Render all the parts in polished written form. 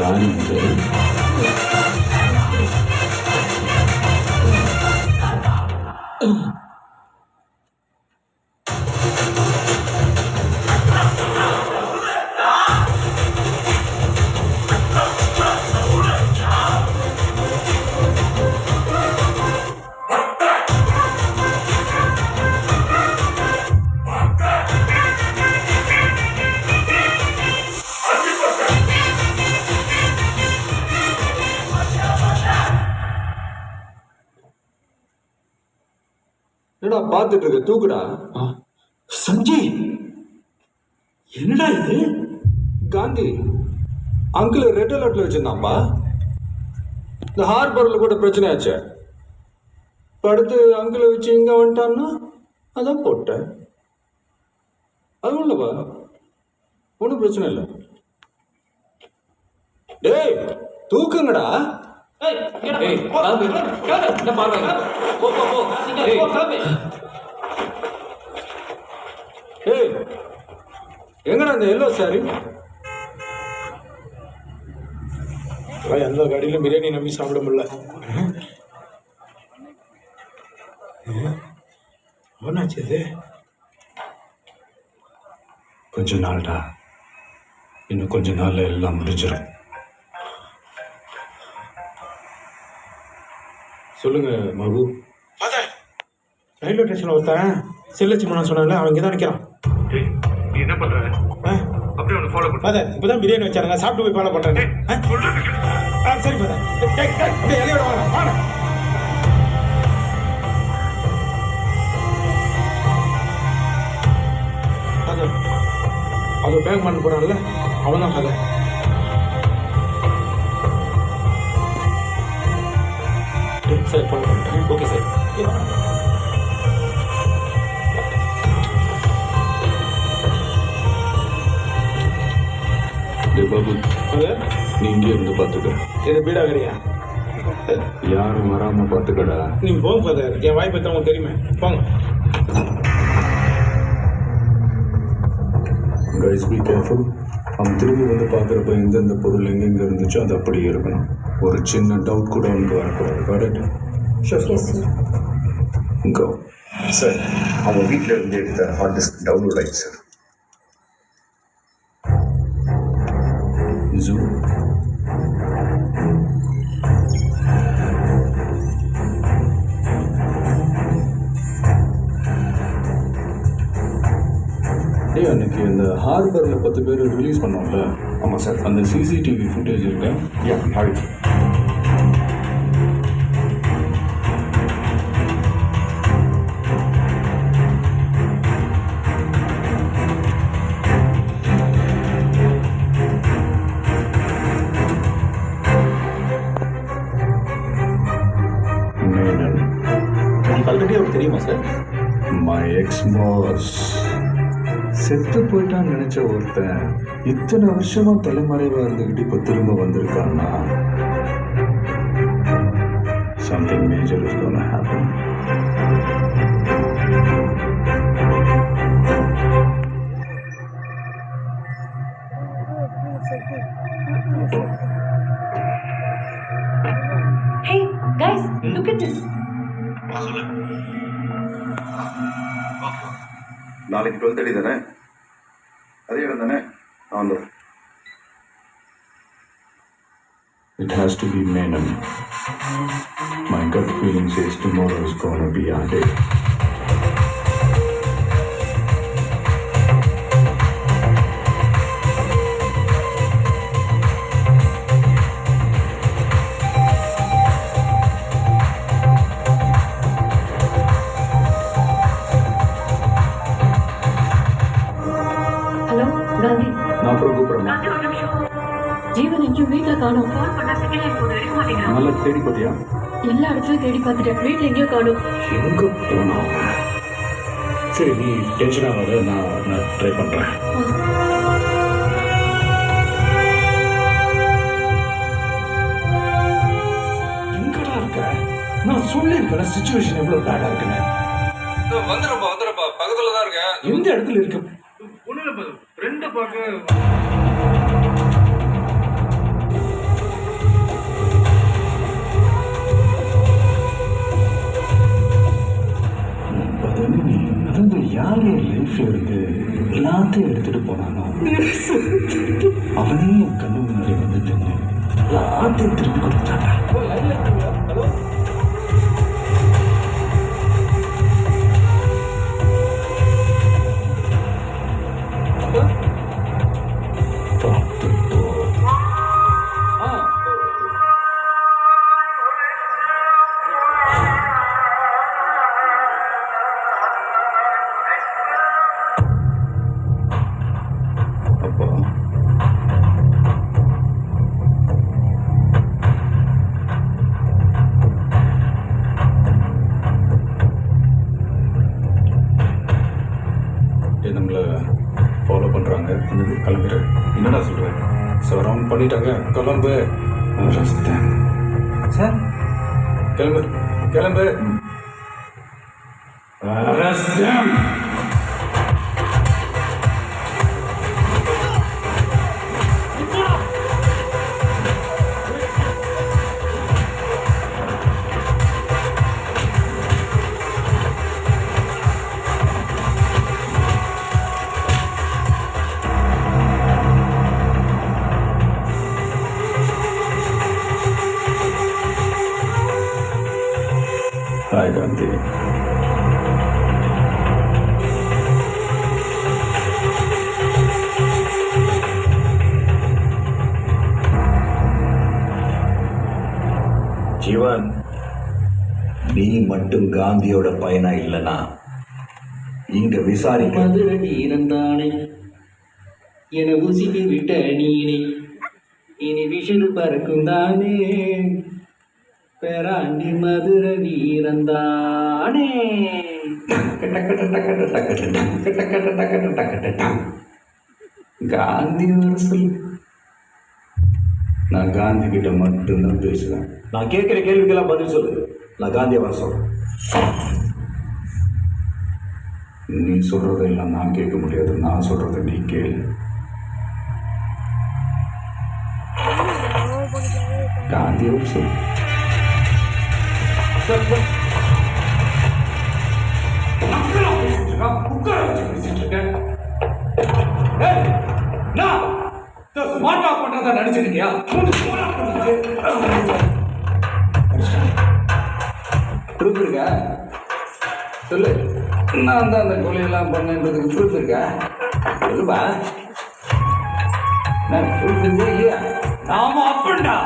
காந்தி என்னடா பார்த்துட்டு இருக்க? தூக்குடா. சஞ்சய், என்னடா இது? காந்தி அங்கிள் ரெட் அலர்ட்ல வச்சிருந்தாப்பா. இந்த ஹார்பர்ல கூட பிரச்சனை ஆச்சு. அடுத்து அங்கிளை வச்சு இங்க வந்துட்டான்னா அதான் போட்டேன். அதுவும் இல்லப்பா, ஒன்றும் பிரச்சனை இல்லை. டேய் தூக்குங்கடா. எங்கடா இந்த எல்லோ சாரி? எந்த கடையிலும் பிரியாணி நம்பி சாப்பிட முடியல. என்னாச்சு இது? கொஞ்ச நாள்டா, இன்னும் கொஞ்ச நாள்ல எல்லாம் முடிஞ்சிடும். சொல்லுங்க மகு. ரயில்வே ஸ்டேஷன்ல ஒருத்தன் செல்லச்சி மன சொன்னால அவன் இங்கே தான் நிற்கிறான். நீ என்ன பண்ற? அப்படியே ஒன்று ஃபாலோ பண்ண. இப்போதான் பிரியாணி வச்சாருங்க, சாப்பிட்டு போய் ஃபாலோ பண்றேன். சரி இலையோட வாங்க. அது பேக் பண்ண போறான்ல, அவன் தான் கதை. சார் ஃபாலோ பண்ணுறேன். Okay sir. பாபு, நீ இங்கே இருந்து பார்த்துக்க. இது பீடாகரியா? யாரும் வராம பார்த்துக்கடா. நீங்க போங்க ஃபாதர், என் வாய்ப்பு தான் உங்களுக்கு தெரியுமே. போங்க. Guys be careful. அவன் திரும்பி வந்து பார்க்குறப்ப எந்தெந்த பொருள் எங்கெங்க இருந்துச்சோ அது அப்படியே இருக்கணும். ஒரு சின்ன டவுட் கூட அவனுக்கு வரக்கூடாது. கரெக்ட்? கோ. சார், அவன் வீட்டில் இருந்து எடுத்த ஹார்ட் டிஸ்க் டவுன்லோட் ஆயிடுச்சு சார். ஜூ அன்னைக்கு இந்த ஹார்பரில் 10 பேர் ரிலீஸ் பண்ணோம்ல? ஆமாம் சார். அந்த சிசிடிவி ஃபுட்டேஜ் இருக்கா? ஆயிடுச்சு. ஆல்ரெடி அவருக்கு தெரியுமா சார்? My X pass. செத்து போயிட்டான்னு நினைச்ச ஒருத்தன் இத்தனை வருஷமா தலைமறைவா இருந்துகிட்டு இப்ப திரும்ப வந்திருக்கான்னா something major is gonna happen. Hey guys, look at this. நாளைக்கு 12:30 தானே? அதே இடம் தானே? நான் வந்துடுறேன். It has to be Menon. My gut feeling says tomorrow is gonna be our day. நான் அப்புறம் கூப்பிடுறேன். ஜீவன் எங்கேயும் வீட்டில் காணும். ஃபோன் பண்ணா செகண்ட் லைன் போன் எடுக்க மாட்டேங்கிறான். நல்லா தேடி பார்த்தியா? எல்லா இடத்துலையும் தேடி பார்த்துட்டேன், வீட்டில் எங்கேயும் காணும். எங்கே போனா? சரி, நீ டென்ஷன் ஆகாத, நான் ட்ரை பண்ணுறேன். எங்கடா இருக்க? நான் சொல்லியிருக்கேன் சிச்சுவேஷன் எவ்வளோ பேடாக இருக்குன்னு. வந்துடுறப்பா பக்கத்தில் தான் இருக்கேன். எந்த இடத்துல இருக்கு? ஒன்றும் இல்லை, ஃப்ரெண்டை பார்க்க யார் என் லைஃப்ல இருந்து எல்லாத்தையும் எடுத்துட்டு போனானோ அவனே என் கண்ணு முன்னாடி வந்து நின்று எல்லாத்தையும் திருப்பி கொடுத்தாங்க. ஹலோ பார்த்துட்டோ அப்பா நம்மளை ஃபாலோ பண்ணுறாங்க. கிளம்புறேன். என்னடா சொல்கிறேன்? சரவுண்ட் பண்ணிட்டாங்க. கிளம்பு. சார் கிளம்பு கிளம்பு. ஹாய் காந்தி. ஜீவன், நீ மட்டும் காந்தியோட பையனா இல்லைனா இங்க விசாரிக்க மதுரை வீரந்தானை என உசிப்பி விட்ட நீனை இனி விஷது பறக்கும் தானே பேராண்டி மதுரை வீரந்தானே. காந்தி வர சொல்லு. நான் காந்தி கிட்ட மட்டும்தான் பேசுவேன். நான் கேட்கிற கேள்விக்கெல்லாம் பதில் சொல்லு. நான் காந்தியை வர சொல்றேன். நீ சொல்றதெல்லாம் நான் கேட்க முடியாது. நான் சொல்றதை நீ கேளு. காந்தி வர சொல்லு. ஸ்மார்ட் ஆஃப் பண்றதா நினைச்சிருக்கியா? ப்ரூஃப் இருக்கா? சொல்லு. நான் தான் அந்த கொலையெல்லாம் பண்ணன்றதுக்கு ப்ரூஃப் இருக்கா? சொல்லுப்பா. நான் ப்ரூஃப் இருக்கா இல்லையா? நாம அப்பண்டா.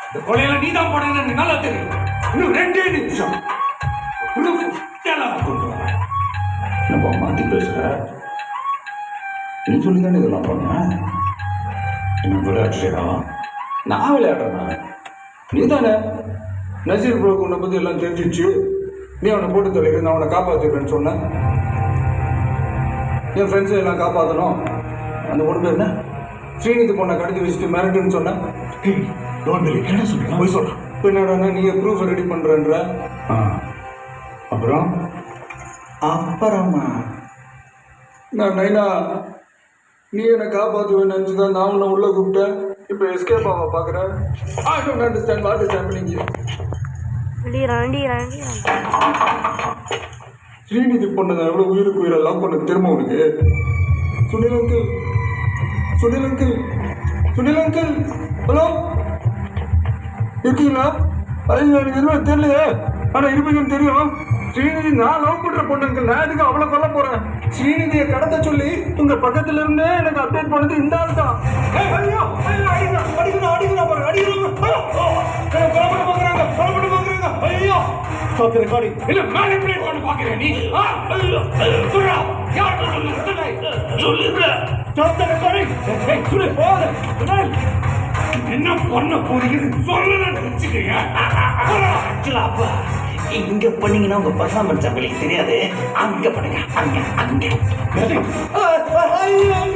இந்த கொலையில நீ தான் போடுறது எனக்கு நல்லா தெரியும். இன்னும் 2 நிமிஷம் கொண்டு வர. நம்ம மாற்றி பேசுற. நீ சொல்லி தானே இதெல்லாம் பண்ண. என்ன விளையாடுறியா? நான் விளையாடுறேன்னா? நீ தானே நசீர் ப்ரோ உன்னை பற்றி எல்லாம் தெரிஞ்சிச்சு. நீ அவனை போட்டு தொலைக்க நான் அவனை காப்பாற்றுறேன்னு சொன்னேன். என் ஃப்ரெண்ட்ஸை எல்லாம் காப்பாற்றணும். அந்த பொண்ணு பேர் என்ன? ஸ்ரீநிதி பொண்ணை கடத்தி வச்சுட்டு மிரட்டுன்னு சொன்னேன். என்ன சொல்றேன்? போய் சொல்றேன். இப்போ என்னடா நீ ப்ரூஃப் ரெடி பண்ணுறன்ற. அப்புறம் அப்புறமா நான் நைனா நீ என்னை காப்பாற்றுவேன்னு நினச்சி தான் நான் உன்னை உள்ளே கூப்பிட்டேன். இப்போ எஸ்கேப் ஆக பார்க்குறேன். I don't understand what is happening here. Srinidhi பொண்ணு தான் எவ்வளோ உயிருக்கு உயிரெல்லாம் பொண்ணு திரும்ப உனக்கு. Sunil uncle, Sunil uncle, Sunil uncle, hello இருக்கீங்களா? ஐயோ எனக்கு எதுவும் தெரியலையே. ஆனால் இருப்பீங்கன்னு தெரியும். ஸ்ரீநிதி நான் லவ் பண்ணுற பொண்ணுங்க. நான் எதுக்கு அவளை கொல்ல போகிறேன்? ஸ்ரீநிதியை கடத்த சொல்லி உங்கள் பக்கத்துல இருந்தே எனக்கு அப்டேட் பண்ணது இந்த ஆள் தான். Stop the recording. இல்ல மேனிபுலேட் பண்ண பாக்குற நீ. சொல்றா. யார் சொல்லுங்க. Stop the recording. ஏய் சொல்லு போடு. என்ன பண்ண போறீங்க? சொல்லலன்னு வெச்சுக்கங்க. அப்பா இங்க பண்ணீங்கன்னா உங்க பர்ஃபார்மன்ஸ் அவங்களுக்கு தெரியாது. அங்க பண்ணுங்க. அங்க அங்க. ஐயோ